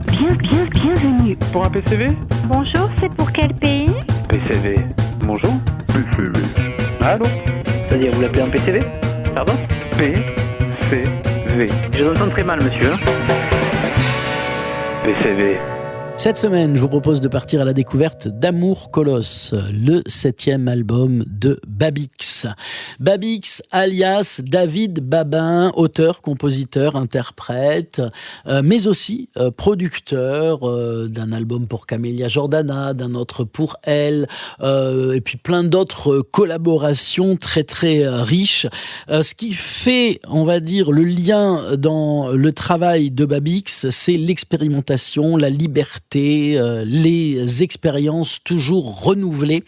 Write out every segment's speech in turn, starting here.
Bienvenue. Pour un PCV? Bonjour, c'est pour quel pays? PCV. Bonjour? PCV. Allô? C'est-à-dire, vous l'appelez un PCV? Pardon? PCV. Je vous entends très mal, monsieur. PCV. Cette semaine, je vous propose de partir à la découverte d'Amour Colosse, le 7e album de Babix. Babix alias David Babin, auteur, compositeur, interprète, mais aussi producteur d'un album pour Camélia Jordana, d'un autre pour elle, et puis plein d'autres collaborations très très riches. Ce qui fait, on va dire, le lien dans le travail de Babix, c'est l'expérimentation, la liberté, les expériences toujours renouvelées.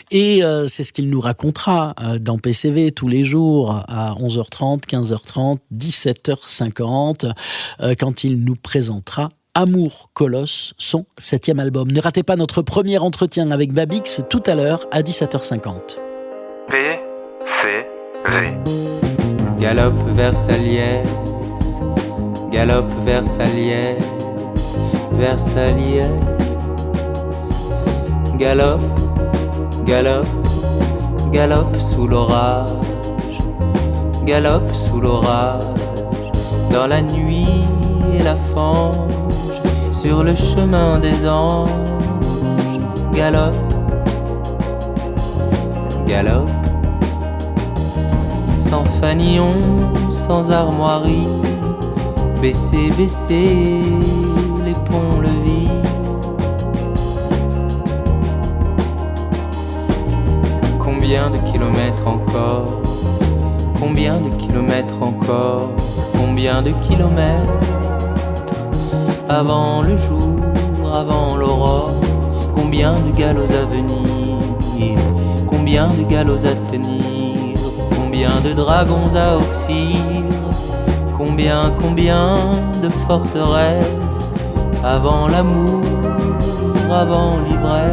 Et c'est ce qu'il nous racontera dans PCV tous les jours à 11h30, 15h30, 17h50, quand il nous présentera Amour Colosse, son 7e album. Ne ratez pas notre premier entretien avec Babix tout à l'heure à 17h50. PCV. Galope Versaliès, galope Versaliès, Versaliès, galope, galope, galope sous l'orage, galope sous l'orage, dans la nuit et la fange, sur le chemin des anges, galope, galope, sans fanion, sans armoirie, baissez, baissez les ponts-levis. Combien de kilomètres encore? Combien de kilomètres encore? Combien de kilomètres avant le jour, avant l'aurore? Combien de galops à venir? Combien de galops à tenir? Combien de dragons à oxyre? Combien de forteresses avant l'amour, avant l'ivresse?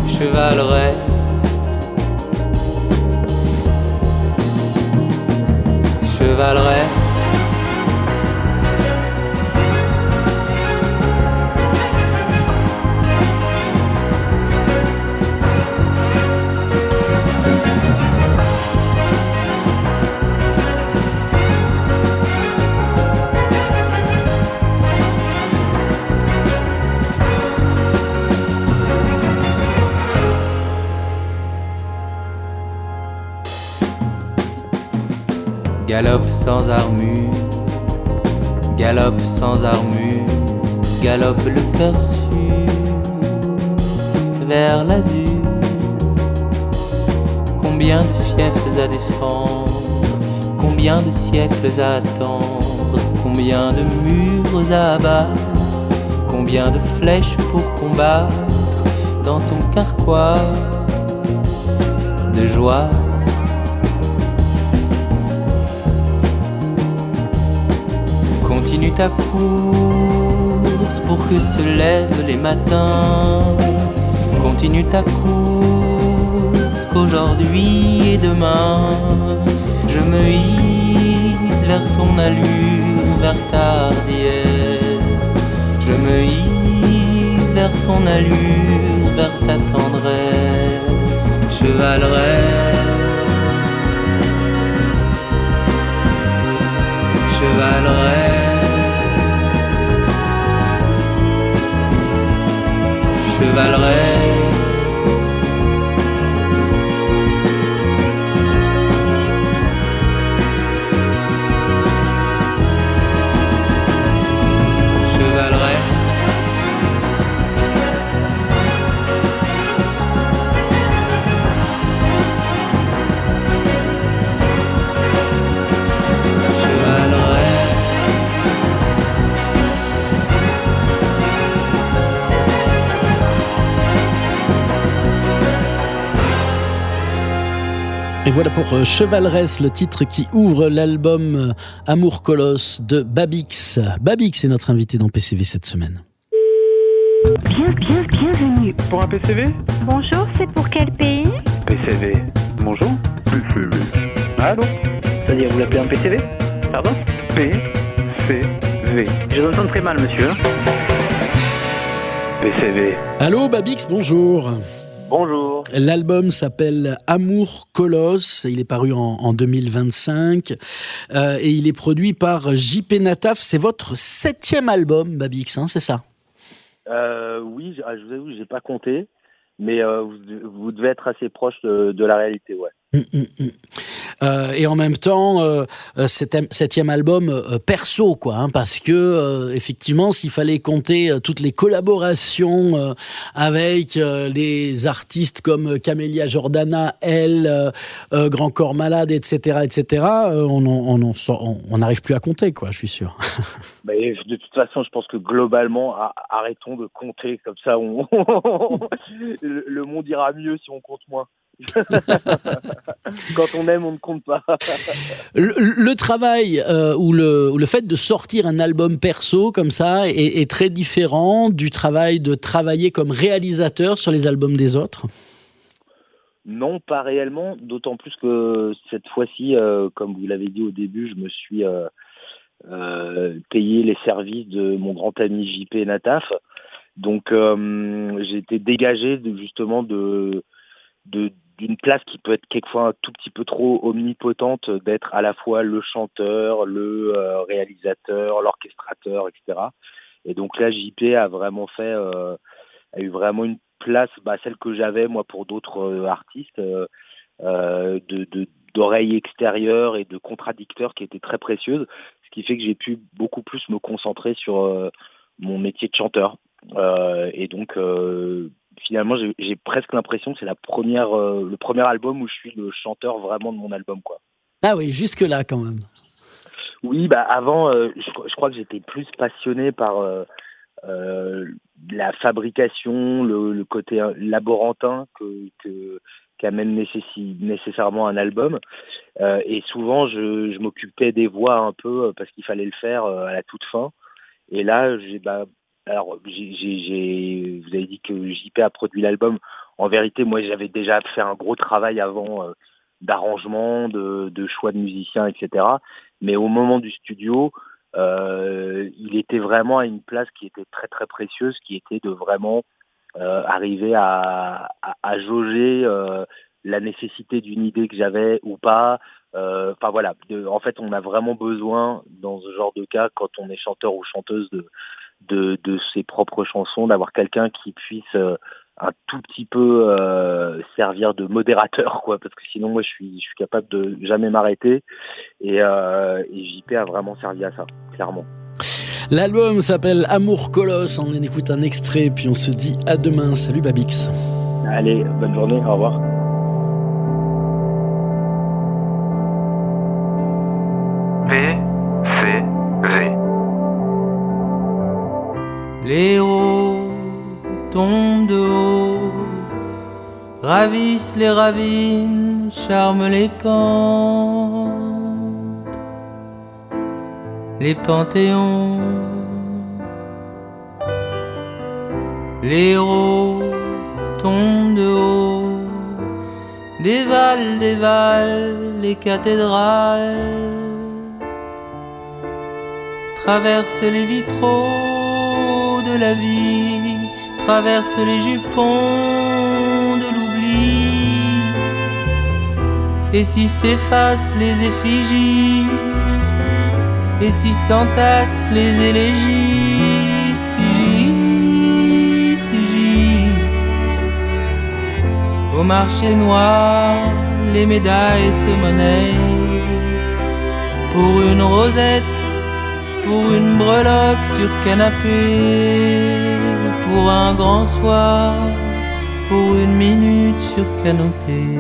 Chevaleresse, chevaleresse, galope sans armure, galope sans armure, galope le cœur sûr vers l'azur. Combien de fiefs à défendre, combien de siècles à attendre, combien de murs à abattre, combien de flèches pour combattre dans ton carquois de joie. Continue ta course pour que se lèvent les matins. Continue ta course qu'aujourd'hui et demain je me hisse vers ton allure, vers ta hardiesse. Je me hisse vers ton allure, vers ta tendresse. Chevaleresse, chevaleresse, chevaleresse. Et voilà pour Chevaleresse, le titre qui ouvre l'album Amour Colosse de Babix. Babix est notre invité dans PCV cette semaine. Bienvenue. Pour un PCV? Bonjour, c'est pour quel pays? PCV. Bonjour? PCV. Allô? C'est-à-dire, vous l'appelez un PCV? Pardon? PCV. Je vous entends très mal, monsieur. PCV. Allô Babix, bonjour. Bonjour. L'album s'appelle Amour Colosse, il est paru en 2025 et il est produit par JP Nataf. C'est votre 7e album, Babix, hein, c'est ça? Oui, je vous avoue, j'ai pas compté, mais vous devez être assez proche de la réalité, ouais. Et en même temps, 7e album perso, quoi, hein, parce que effectivement, s'il fallait compter toutes les collaborations avec des artistes comme Camélia Jordana, Elle, Grand Corps Malade, etc., on n'arrive plus à compter, quoi, je suis sûr. Mais de toute façon, je pense que globalement, arrêtons de compter comme ça. Le monde ira mieux si on compte moins. Quand on aime, on ne compte pas. Le travail ou le fait de sortir un album perso comme ça est très différent du travail de travailler comme réalisateur sur les albums des autres? Non, pas réellement, d'autant plus que cette fois-ci, comme vous l'avez dit au début, je me suis payé les services de mon grand ami JP Nataf. Donc j'ai été dégagé justement d'une place qui peut être quelquefois un tout petit peu trop omnipotente, d'être à la fois le chanteur, le réalisateur, l'orchestrateur, etc. Et donc là, JP a vraiment a eu vraiment une place, celle que j'avais moi pour d'autres artistes, d'oreilles extérieures et de contradicteurs qui étaient très précieuses, ce qui fait que j'ai pu beaucoup plus me concentrer sur mon métier de chanteur. Et donc finalement, j'ai presque l'impression que c'est le premier album où je suis le chanteur vraiment de mon album, quoi. Ah oui, jusque-là quand même. Oui, avant, je crois que j'étais plus passionné par la fabrication, le côté laborantin qu'amène nécessairement un album. Et souvent, je m'occupais des voix un peu parce qu'il fallait le faire à la toute fin. Et là, vous avez dit que JP a produit l'album. En vérité, moi, j'avais déjà fait un gros travail avant d'arrangement, de choix de musiciens, etc. Mais au moment du studio, il était vraiment à une place qui était très très précieuse, qui était de vraiment arriver à jauger la nécessité d'une idée que j'avais ou pas. Enfin voilà, en fait, on a vraiment besoin dans ce genre de cas, quand on est chanteur ou chanteuse de ses propres chansons, d'avoir quelqu'un qui puisse un tout petit peu servir de modérateur, quoi, parce que sinon moi je suis capable de jamais m'arrêter, et JP a vraiment servi à ça, clairement. L'album s'appelle Amour Colosse, on en écoute un extrait puis on se dit à demain. Salut Babix. Allez, bonne journée, au revoir. PCV. Les héros tombent de haut, ravissent les ravines, charment les pentes, les panthéons. Les héros tombent de haut, dévalent les cathédrales, traversent les vitraux de la vie, traverse les jupons de l'oubli, et si s'effacent les effigies, et si s'entassent les élégies, si au marché noir les médailles se monnaient, pour une rosette, pour une breloque sur canapé, pour un grand soir, pour une minute sur canopée.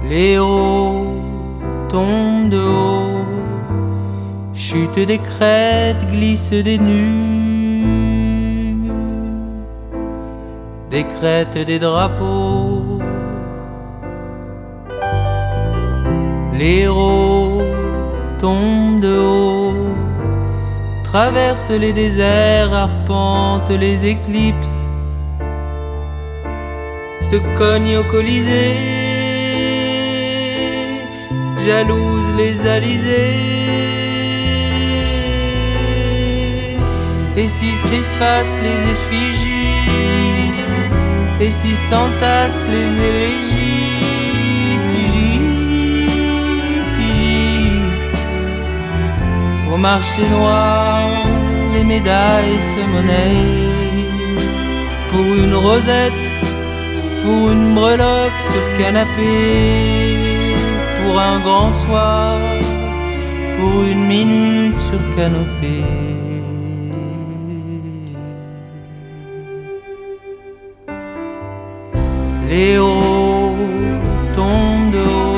Les héros tombent de haut, chutent des crêtes, glissent des nues, décrètent des drapeaux. Les héros tombent de haut, traversent les déserts, arpentent les éclipses, se cogne au Colisée, jalouse les alizés. Et si s'effacent les effigies, et si s'entassent les élégies, si, au marché noir, les médailles se monnaient pour une rosette, pour une breloque sur canapé, pour un grand soir, pour une minute sur canopée. Les héros tombent de haut,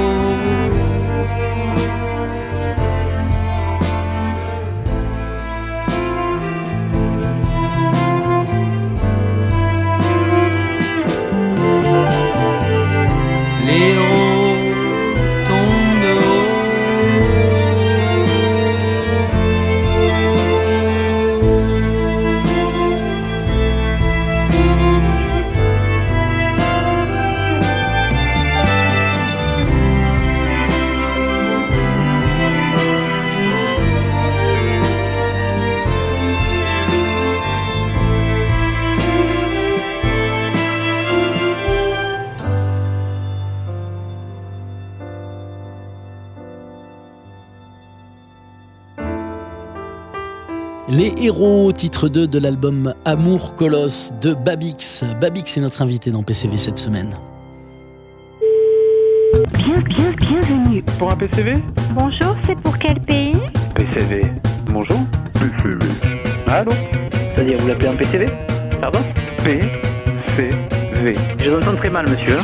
les héros tombent de haut. Les héros, titre 2 de l'album Amour Colosse de Babix. Babix est notre invité dans PCV cette semaine. Bienvenue. Pour un PCV? Bonjour, c'est pour quel pays? PCV. Bonjour? PCV. Allô? C'est-à-dire, vous l'appelez un PCV? Pardon? PCV. Je vous entends très mal, monsieur.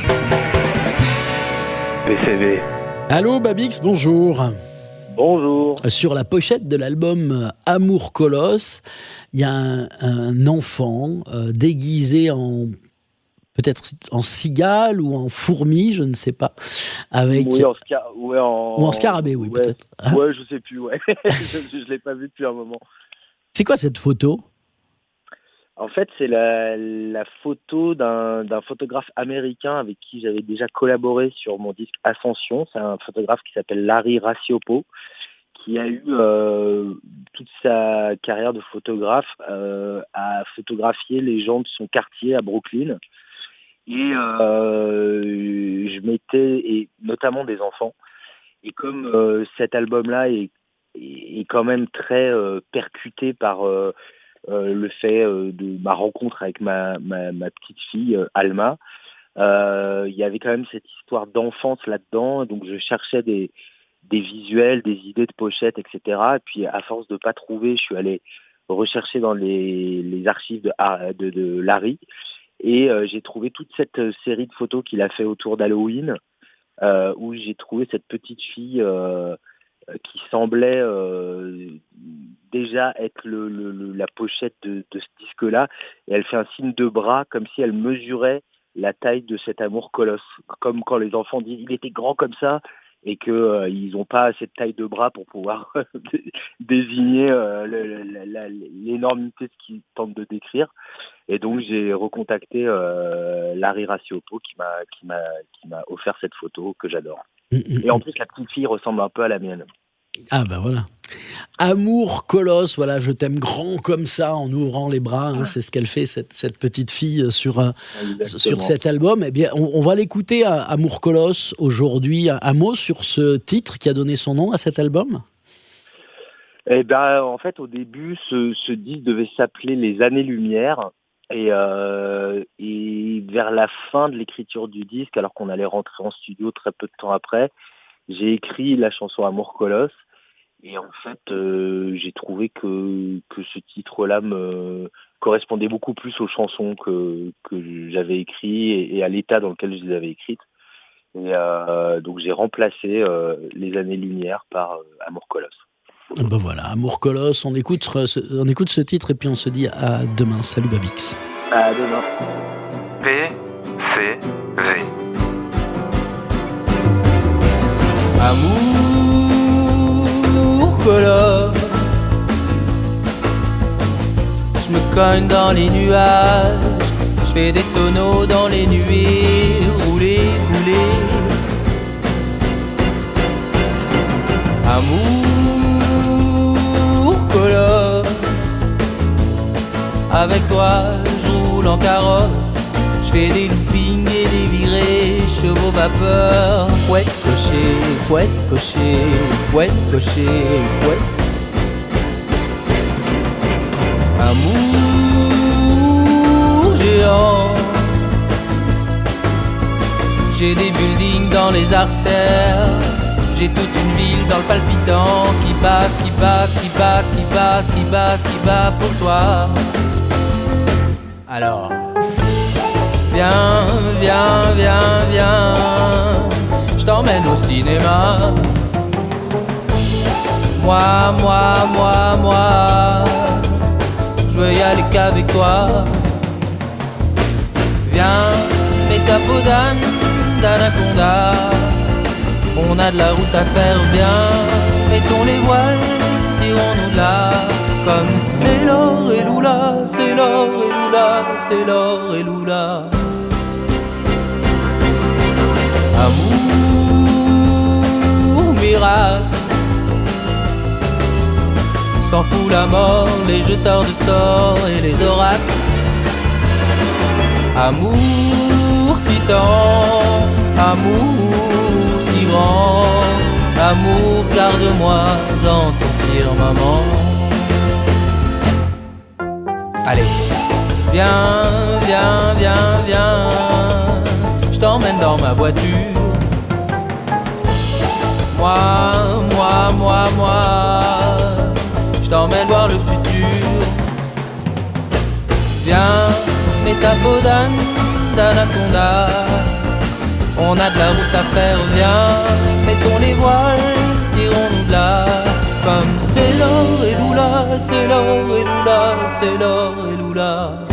PCV. Allô Babix, bonjour. Bonjour. Sur la pochette de l'album Amour Colosse, il y a un enfant déguisé en peut-être en cigale ou en fourmi, je ne sais pas, avec Oui, ou en scarabée, oui, ouais, peut-être. Hein? Ouais, je sais plus, ouais. je l'ai pas vu depuis un moment. C'est quoi cette photo? En fait, c'est la photo d'un photographe américain avec qui j'avais déjà collaboré sur mon disque Ascension. C'est un photographe qui s'appelle Larry Raciopo, qui a eu toute sa carrière de photographe à photographier les gens de son quartier à Brooklyn. Et je mettais, et notamment des enfants. Et comme cet album-là est quand même très percuté par le fait de ma rencontre avec ma petite fille Alma, il y avait quand même cette histoire d'enfance là-dedans, donc je cherchais des visuels, des idées de pochettes, etc. Et puis à force de pas trouver, je suis allé rechercher dans les archives de Larry, et j'ai trouvé toute cette série de photos qu'il a fait autour d'Halloween, où j'ai trouvé cette petite fille qui semblait déjà être la pochette de ce disque-là, et elle fait un signe de bras comme si elle mesurait la taille de cet amour colosse, comme quand les enfants disent il était grand comme ça, et que ils n'ont pas assez de taille de bras pour pouvoir désigner l'énormité de ce qu'ils tentent de décrire. Et donc j'ai recontacté Larry Raciopo qui m'a offert cette photo que j'adore. Et en plus la petite fille ressemble un peu à la mienne. Ah bah voilà. Amour Colosse, voilà, je t'aime grand comme ça en ouvrant les bras, hein, c'est ce qu'elle fait cette petite fille sur cet album. Eh bien, on va l'écouter Amour Colosse aujourd'hui. Un mot sur ce titre qui a donné son nom à cet album? Eh ben, en fait, au début, ce disque devait s'appeler Les Années-Lumière, et vers la fin de l'écriture du disque, alors qu'on allait rentrer en studio très peu de temps après, j'ai écrit la chanson Amour Colosse. Et en fait, j'ai trouvé que ce titre-là me correspondait beaucoup plus aux chansons que j'avais écrites et à l'état dans lequel je les avais écrites. Et donc j'ai remplacé Les Années-Lumière par Amour Colosse. Ben voilà, Amour Colosse, on écoute ce titre et puis on se dit à demain. Salut Babix. À demain. PCV. Amour colosse, je me cogne dans les nuages, je fais des tonneaux dans les nuées, rouler, rouler. Amour colosse, avec toi je roule en carrosse, je fais des loopings et des virées, chevaux vapeur, fouette cocher, fouette cocher, fouette cocher, fouette. Amour géant, j'ai des buildings dans les artères, j'ai toute une ville dans le palpitant qui bat, qui bat, qui bat, qui bat, qui bat, qui bat pour toi. Alors, viens, viens, viens, viens, je t'emmène au cinéma. Moi, moi, moi, moi, je veux y aller qu'avec toi. Viens, mets ta peau d'âne, d'anaconda. On a de la route à faire, bien. Mettons les voiles, tirons-nous de là. Comme c'est l'or et l'oula, c'est l'or et l'oula, c'est l'or et l'oula. Amour miracle, s'en fout la mort, les jeteurs de sorts et les oracles. Amour titan, amour tyran, amour garde-moi dans ton firmament. Allez, viens, viens, viens, viens, je t'emmène dans ma voiture. Moi, moi, moi, moi, je t'emmène voir le futur. Viens, mets ta peau d'âne, d'anaconda. On a de la route à faire, viens, mettons les voiles, tirons-nous de là. Comme c'est l'or et l'oula, c'est l'or et l'oula, c'est l'or et l'oula.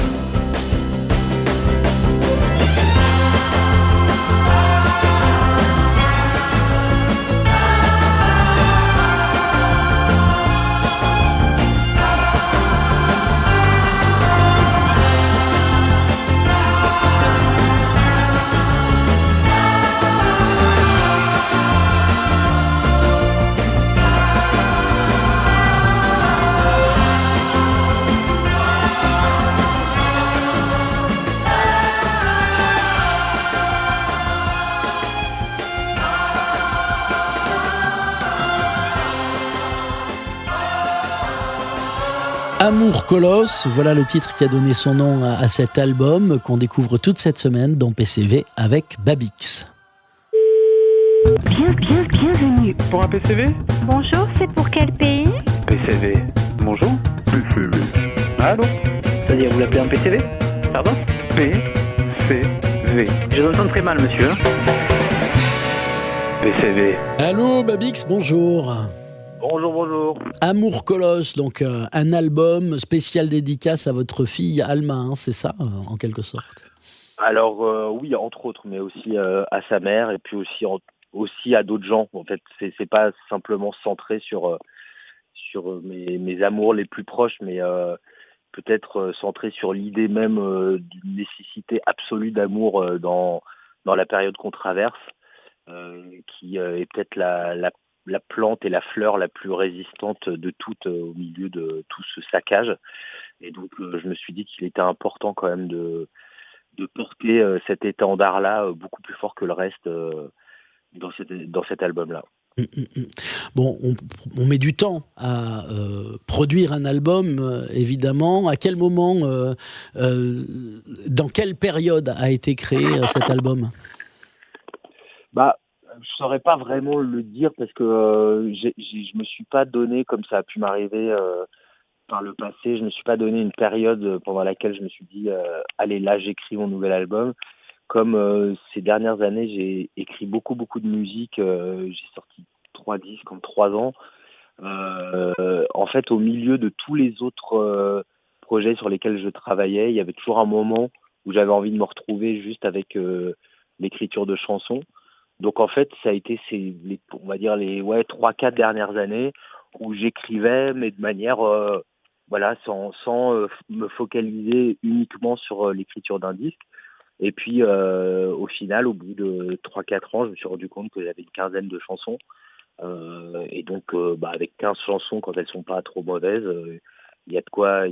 Amour Colosse, voilà le titre qui a donné son nom à cet album qu'on découvre toute cette semaine dans PCV avec Babix. Bienvenue. Pour un PCV? Bonjour, c'est pour quel pays? PCV. Bonjour? PCV. Allô? C'est-à-dire, vous l'appelez un PCV? Pardon? PCV. Je vous entends très mal, monsieur. PCV. Allô Babix, bonjour. Bonjour, bonjour. Amour Colosse, donc un album spécial dédicace à votre fille Alma, hein, c'est ça, en quelque sorte? Alors oui, entre autres, mais aussi à sa mère et puis aussi à d'autres gens. En fait, c'est pas simplement centré sur mes amours les plus proches, mais peut-être centré sur l'idée même d'une nécessité absolue d'amour dans la période qu'on traverse, qui est peut-être la plante et la fleur la plus résistante de toutes au milieu de tout ce saccage. Et donc, je me suis dit qu'il était important quand même de porter cet étendard-là beaucoup plus fort que le reste dans cet album-là. Bon, on met du temps à produire un album, évidemment. À quel moment, dans quelle période a été créé cet album? Je saurais pas vraiment le dire parce que je me suis pas donné, comme ça a pu m'arriver par le passé, je me suis pas donné une période pendant laquelle je me suis dit allez, là j'écris mon nouvel album. Comme ces dernières années j'ai écrit beaucoup de musique, j'ai sorti 3 disques en 3 ans. En fait, au milieu de tous les autres projets sur lesquels je travaillais, il y avait toujours un moment où j'avais envie de me retrouver juste avec l'écriture de chansons. Donc en fait, ça a été on va dire les 3-4 dernières années où j'écrivais, mais de manière voilà, sans me focaliser uniquement sur l'écriture d'un disque. Et puis, au final, au bout de 3-4 ans, je me suis rendu compte que j'avais une quinzaine de chansons. Et donc, avec 15 chansons, quand elles sont pas trop mauvaises, il y a de quoi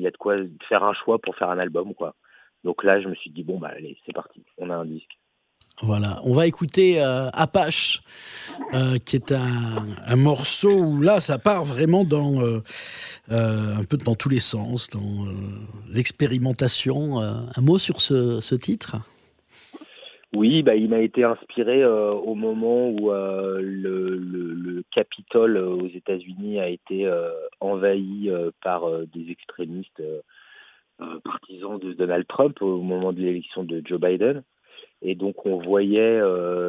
faire un choix pour faire un album, quoi. Donc là, je me suis dit, bon, allez, c'est parti, on a un disque. Voilà, on va écouter Apache, qui est un morceau où là, ça part vraiment un peu dans tous les sens, dans l'expérimentation. Un mot sur ce titre ? Oui, il m'a été inspiré au moment où le Capitole aux États-Unis a été envahi par des extrémistes partisans de Donald Trump au moment de l'élection de Joe Biden. Et donc on voyait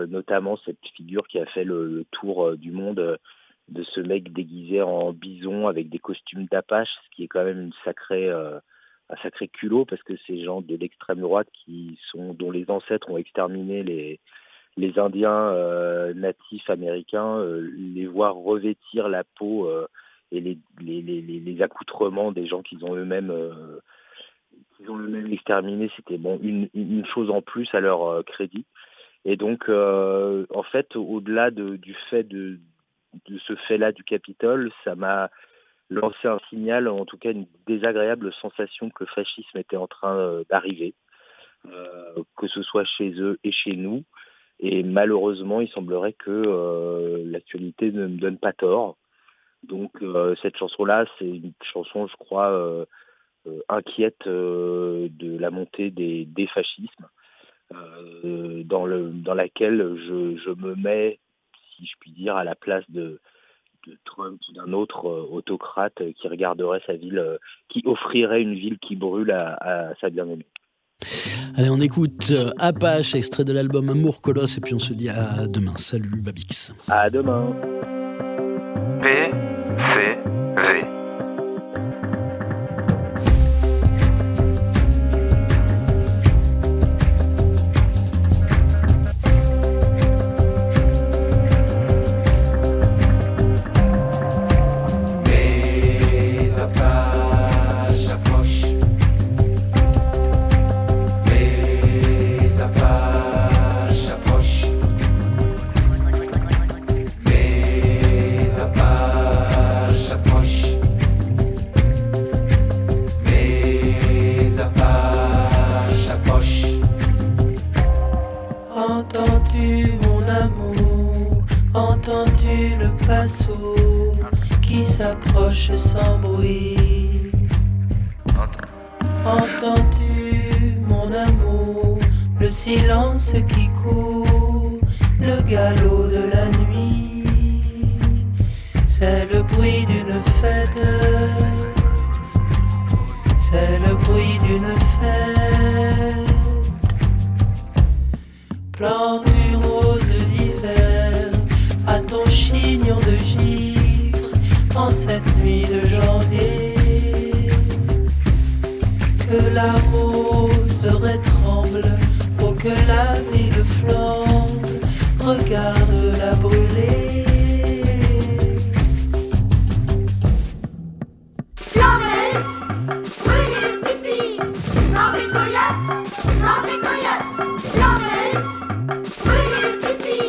notamment cette figure qui a fait le tour du monde de ce mec déguisé en bison avec des costumes d'Apache, ce qui est quand même un sacré culot, parce que ces gens de l'extrême droite dont les ancêtres ont exterminé les Indiens natifs américains, les voir revêtir la peau et les accoutrements des gens qu'ils ont eux-mêmes exterminés, c'était une chose en plus à leur crédit. Et donc, en fait, au-delà du fait de ce fait-là du Capitole, ça m'a lancé un signal, en tout cas une désagréable sensation que le fascisme était en train d'arriver, que ce soit chez eux et chez nous. Et malheureusement, il semblerait que l'actualité ne me donne pas tort. Donc cette chanson-là, c'est une chanson, je crois, inquiète de la montée des fascismes, dans laquelle je me mets, si je puis dire, à la place de Trump ou d'un autre autocrate qui regarderait sa ville, qui offrirait une ville qui brûle à sa bien-aimée. Allez, on écoute Apache, extrait de l'album Amour Colosse, et puis on se dit à demain. Salut Babix. À demain. PCV. Entends-tu mon amour, entends-tu le passeau qui s'approche sans bruit? Entends-tu mon amour, le silence qui court, le galop de la nuit? C'est le bruit d'une fête, c'est le bruit d'une fête. Plante une rose d'hiver à ton chignon de givre en cette nuit de janvier. Que la rose tremble pour que la ville flambe, regarde-la brûler. Flamme la hutte, brûlez le tipi, mort des coyotes, mort des coyotes. Flamme la hutte, brûlez le tipi,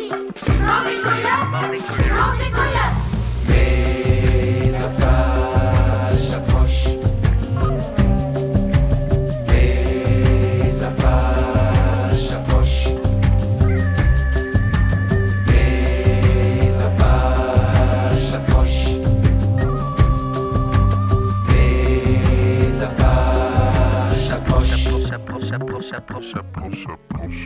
mort des coyotes, mort des coyotes. Les Apaches approchent. Les Apaches approchent. Les Apaches approchent. Les Apaches approchent.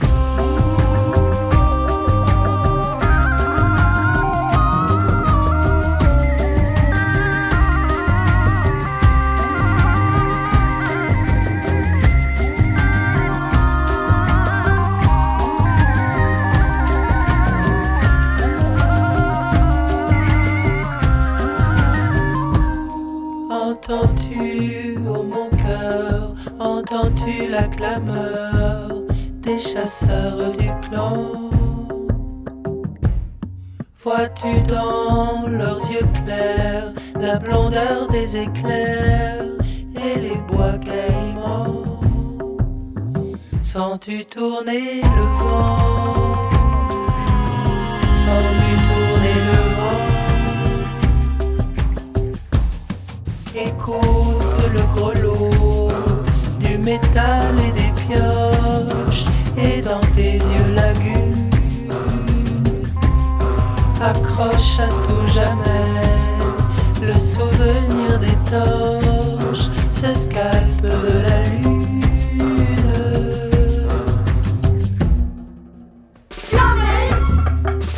Entends-tu, oh mon cœur, entends-tu la clameur des chasseurs du clan? Vois-tu dans leurs yeux clairs la blondeur des éclairs et les bois caïmans. Sens-tu tourner le vent? Sens-tu tourner le vent? Écoute le grelot du métal et des pioches, et dans tes yeux lagune, accroche à tout jamais le souvenir des torches, ce scalp de la lune. Flamme la hutte,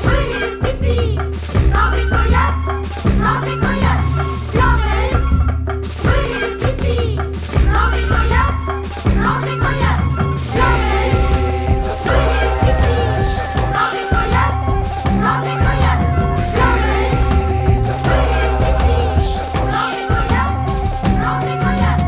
brûler le tipi, mort des coyotes, mort des coyotes. Flamme la hutte, brûler le tipi, mort des coyotes, mort des coyotes. Flamme la hutte, brûler le tipi, mort des coyotes, mort des coyotes. Flamme la hutte, brûler le tipi, mort des coyotes, mort des coyotes. Flamme la hutte, brûler le tipi, mort des coyotes, mort des coyotes.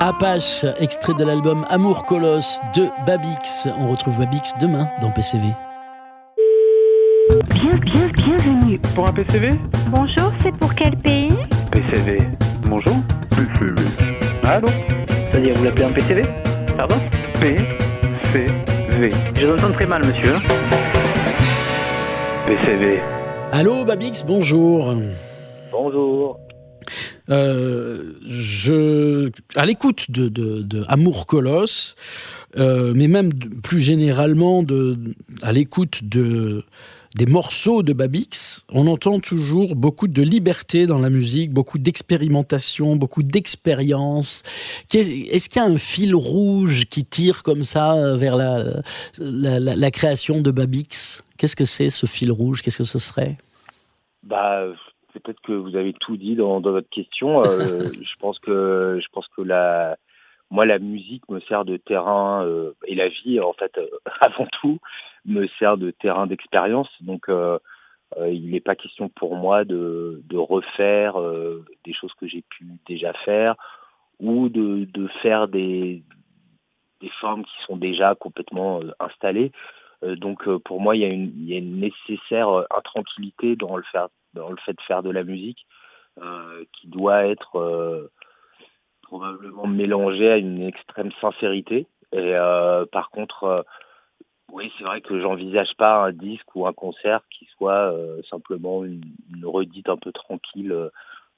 Apache, extrait de l'album Amour Colosse de Babix. On retrouve Babix demain dans PCV. Bienvenue. Pour un PCV? Bonjour, c'est pour quel pays? PCV. Bonjour? PCV. Allô? C'est-à-dire, vous l'appelez un PCV? Pardon? PCV. Je vous entends très mal, monsieur. PCV. Allô Babix, bonjour. Bonjour. À l'écoute de Amour Colosse, mais même plus généralement à l'écoute des morceaux de Babix, on entend toujours beaucoup de liberté dans la musique, beaucoup d'expérimentation, beaucoup d'expérience. Est-ce qu'il y a un fil rouge qui tire comme ça vers la création de Babix? Qu'est-ce que c'est ce fil rouge? Qu'est-ce que ce serait? Peut-être que vous avez tout dit dans votre question. Je pense que la musique me sert de terrain et la vie, en fait, avant tout, me sert de terrain d'expérience. Donc, il n'est pas question pour moi de refaire des choses que j'ai pu déjà faire ou de faire des formes qui sont déjà complètement installées. Donc, pour moi, il y a une nécessaire intranquillité dans le fait de faire de la musique qui doit être probablement mélangée à une extrême sincérité. Et par contre, oui, c'est vrai que j'envisage pas un disque ou un concert qui soit simplement une redite un peu tranquille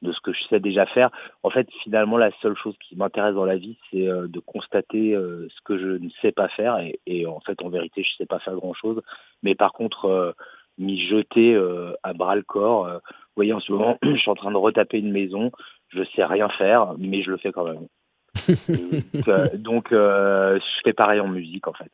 de ce que je sais déjà faire. En fait, finalement, la seule chose qui m'intéresse dans la vie, c'est de constater ce que je ne sais pas faire. Et en fait, en vérité, je sais pas faire grand-chose. Mais par contre, m'y jeter à bras-le-corps. Vous voyez, en ce moment, je suis en train de retaper une maison. Je sais rien faire, mais je le fais quand même. Donc, je fais pareil en musique, en fait.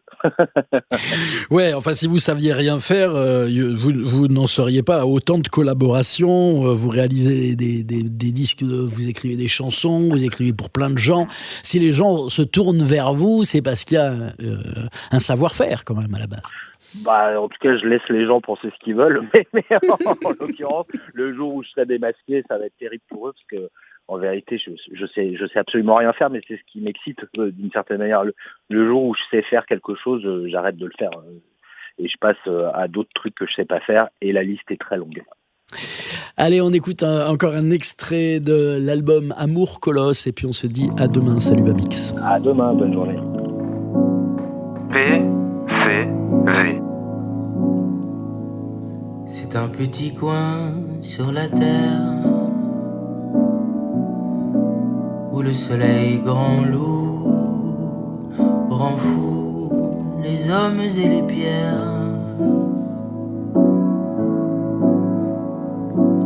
Ouais, enfin, si vous saviez rien faire, vous n'en seriez pas à autant de collaborations. Vous réalisez des disques, vous écrivez des chansons, vous écrivez pour plein de gens. Si les gens se tournent vers vous, c'est parce qu'il y a un savoir-faire quand même à la base. En tout cas, je laisse les gens penser ce qu'ils veulent, mais en l'occurrence, le jour où je serai démasqué, ça va être terrible pour eux, parce que en vérité, je sais absolument rien faire, mais c'est ce qui m'excite d'une certaine manière. Le jour où je sais faire quelque chose, j'arrête de le faire et je passe à d'autres trucs que je sais pas faire, et la liste est très longue. Allez, on écoute encore un extrait de l'album Amour Colosse, et puis on se dit à demain. Salut Babix. À demain, bonne journée. PCV. C'est un petit coin sur la terre où le soleil grand loup rend fou les hommes et les pierres.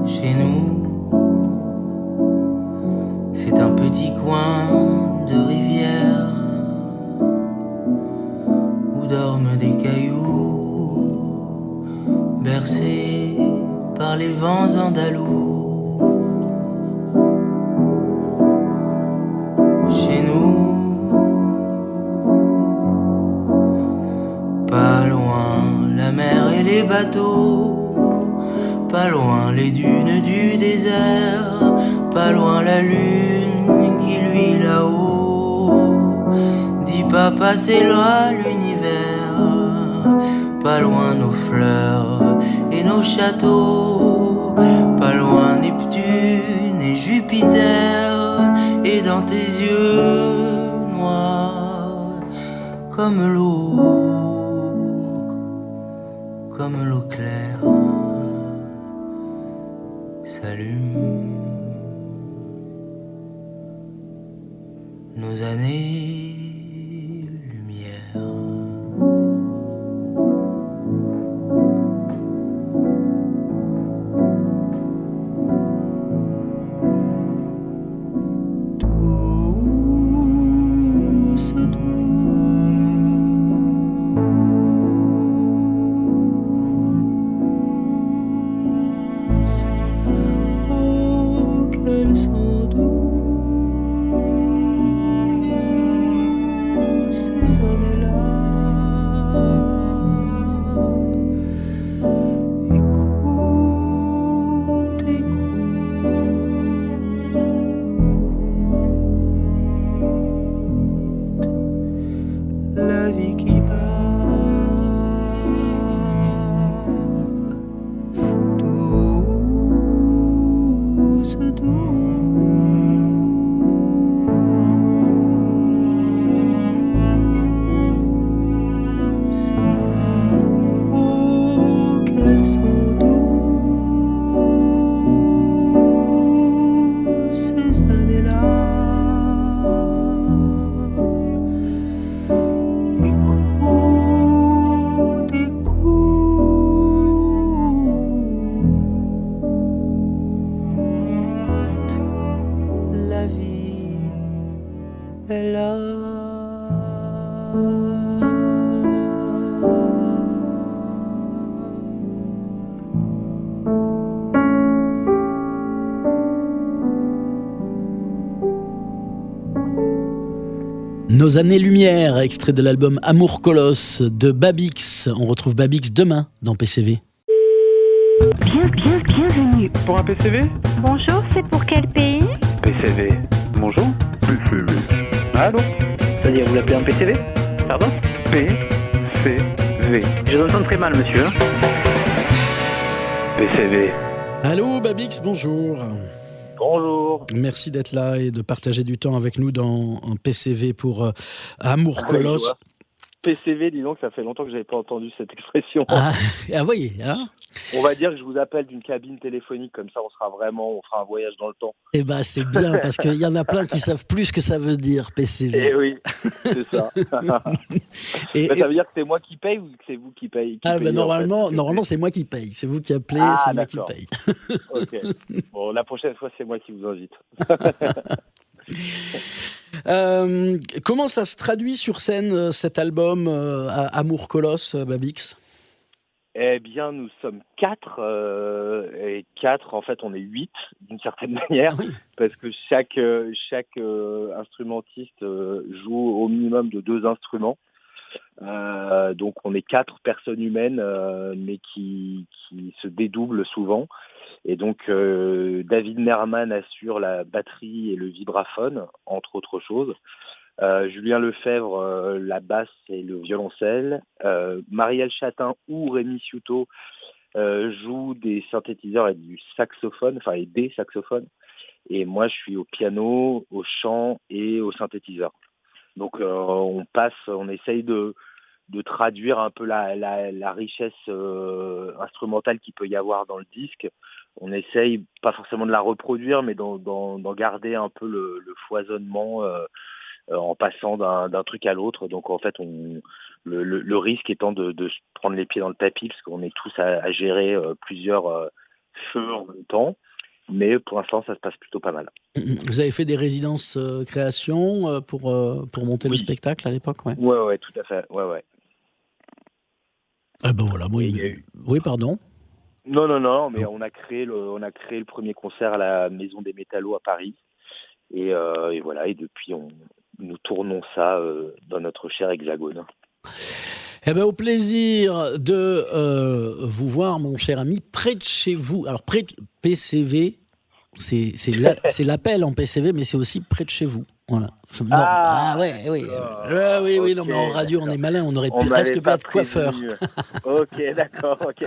Chez nous, c'est un petit coin de rivière où dorment des cailloux bercés par les vents andalous. Chez nous, pas loin la mer et les bateaux, pas loin les dunes du désert, pas loin la lune qui luit là-haut. Dis papa, c'est là l'univers, pas loin nos fleurs et nos châteaux, pas loin Neptune et Jupiter, et dans tes yeux noirs comme l'eau claire s'allume nos années-lumière. La vie qui bat douce, douce. Oh, qu'elles sont douces ces années-là. La vie est là. Nos années-lumière, extrait de l'album Amour Colosse de Babix. On retrouve Babix demain dans PCV. Bienvenue. Pour un PCV? Bonjour, c'est pour quel pays? PCV. Bonjour? PCV. Allô? C'est-à-dire, vous l'appelez un PCV? Pardon? PCV. Je vous entends très mal, monsieur. PCV. Allô Babix, bonjour. Bonjour. Merci d'être là et de partager du temps avec nous dans un PCV pour Amour Colosse. PCV, dis donc, ça fait longtemps que j'avais pas entendu cette expression. Ah, voyez, hein? On va dire que je vous appelle d'une cabine téléphonique, comme ça on fera un voyage dans le temps. Eh ben c'est bien, parce qu'il y en a plein qui savent plus ce que ça veut dire, PCV. Eh oui, c'est ça. Mais ça veut dire que c'est moi qui paye ou que c'est vous qui payez? Normalement, c'est moi qui paye. C'est vous qui appelez, c'est moi qui paye. Ok. Bon, la prochaine fois, c'est moi qui vous invite. Comment ça se traduit sur scène, cet album Amour Colosse, Babix ? Eh bien, nous sommes 4, et 4, en fait, on est 8, d'une certaine manière, Oui. parce que chaque instrumentiste joue au minimum de 2 instruments. Donc, on est 4 personnes humaines, mais qui se dédoublent souvent. Et donc, David Nerman assure la batterie et le vibraphone, entre autres choses. Julien Lefebvre, la basse et le violoncelle. Marielle Chatin ou Rémi Ciuto jouent des synthétiseurs et du saxophone, et des saxophones. Et moi, je suis au piano, au chant et au synthétiseur. Donc, on essaye de traduire un peu la richesse instrumentale qu'il peut y avoir dans le disque. On essaye, pas forcément de la reproduire, mais d'en garder un peu le foisonnement en passant d'un truc à l'autre. Donc en fait, le risque étant de se prendre les pieds dans le tapis, parce qu'on est tous à gérer plusieurs feux en même temps. Mais pour l'instant, ça se passe plutôt pas mal. Vous avez fait des résidences création pour monter le spectacle à l'époque, ouais. Ouais, tout à fait. Ouais. Ah ben voilà, moi, oui, pardon. Non, mais on a créé le premier concert à la Maison des Métallos à Paris. Et voilà, et depuis, nous tournons ça dans notre cher Hexagone. Eh ben, au plaisir de vous voir, mon cher ami, près de chez vous. Alors, près de PCV, c'est l'appel en PCV, mais c'est aussi près de chez vous. Voilà. Oui. Oui, non, mais en radio, on est malin, on aurait presque pu être coiffeur. Ok, d'accord, ok.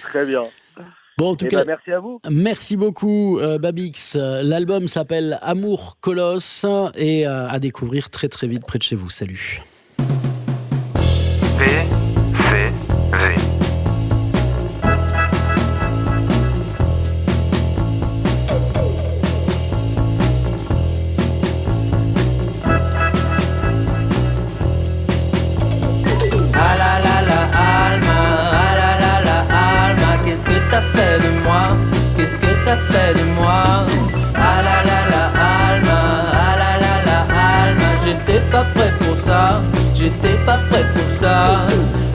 Très bien. Bon, en tout cas, merci à vous. Merci beaucoup, Babix. L'album s'appelle Amour Colosse et à découvrir très très vite près de chez vous. Salut. PCV. Fait de moi, ah la la la Alma, ah la la la Alma, j'étais pas prêt pour ça,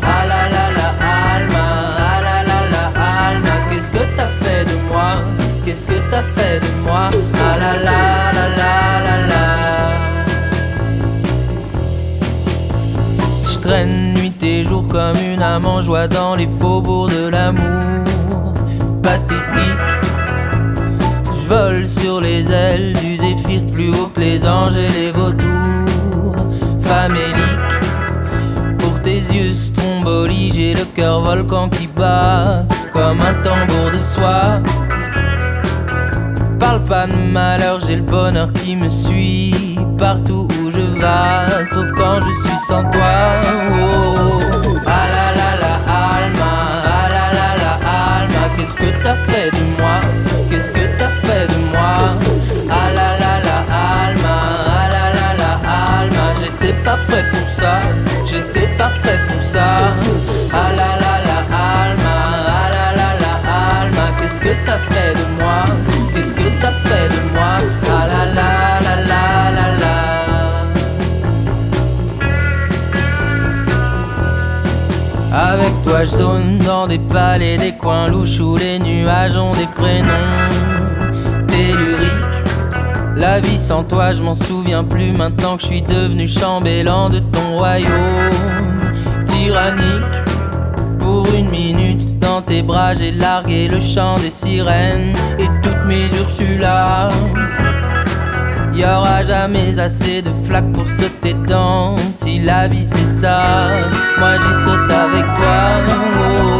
ah la la la Alma, ah la la la Alma, qu'est-ce que t'as fait de moi, ah la la la la la la. Je traîne nuit et jour comme une âme en joie dans les faubourgs de l'amour pathétique. Je vole sur les ailes du zéphyr plus haut que les anges et les vautours faméliques. Pour tes yeux stromboli, j'ai le cœur volcan qui bat comme un tambour de soie. Parle pas de malheur, j'ai le bonheur qui me suit partout où je vais, sauf quand je suis sans toi. Oh. Ah la la la Alma, ah la la la Alma, qu'est-ce que t'as fait de moi? Qu'est-ce que t'as fait de moi? Ah la la la Alma, ah la la la Alma, j'étais pas prêt pour ça, Ah la la la Alma, ah la la la Alma, qu'est-ce que t'as fait de moi? Qu'est-ce que t'as fait de moi? Ah la la la la la la. Avec toi je zone dans des palais, des coins louches où les nuages ont des prénoms telluriques. La vie sans toi je m'en souviens plus maintenant que je suis devenu chambellan de ton royaume tyrannique. Pour une minute dans tes bras j'ai largué le chant des sirènes et toutes mes Ursulas. Y'aura jamais assez de flaques pour sauter dedans. Si la vie c'est ça, moi j'y saute avec toi. Oh.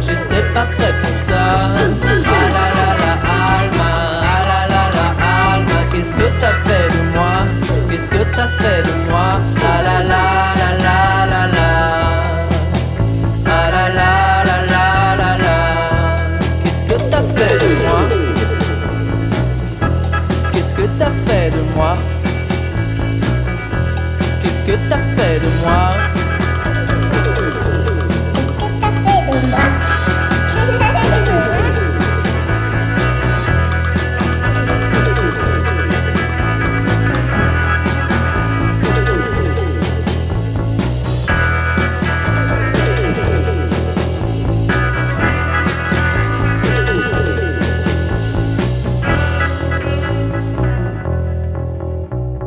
J'étais pas prêt pour ça. Ah la la la Alma, ah la la la Alma, qu'est-ce que t'as fait de moi? Qu'est-ce que t'as fait de moi? Ah la la la la la la, ah la la la la la.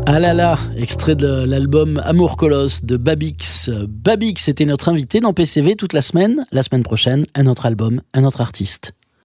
Ah là là, extrait de l'album Amour Colosse de Babix. Babix était notre invité dans PCV toute la semaine. La semaine prochaine, un autre album, un autre artiste.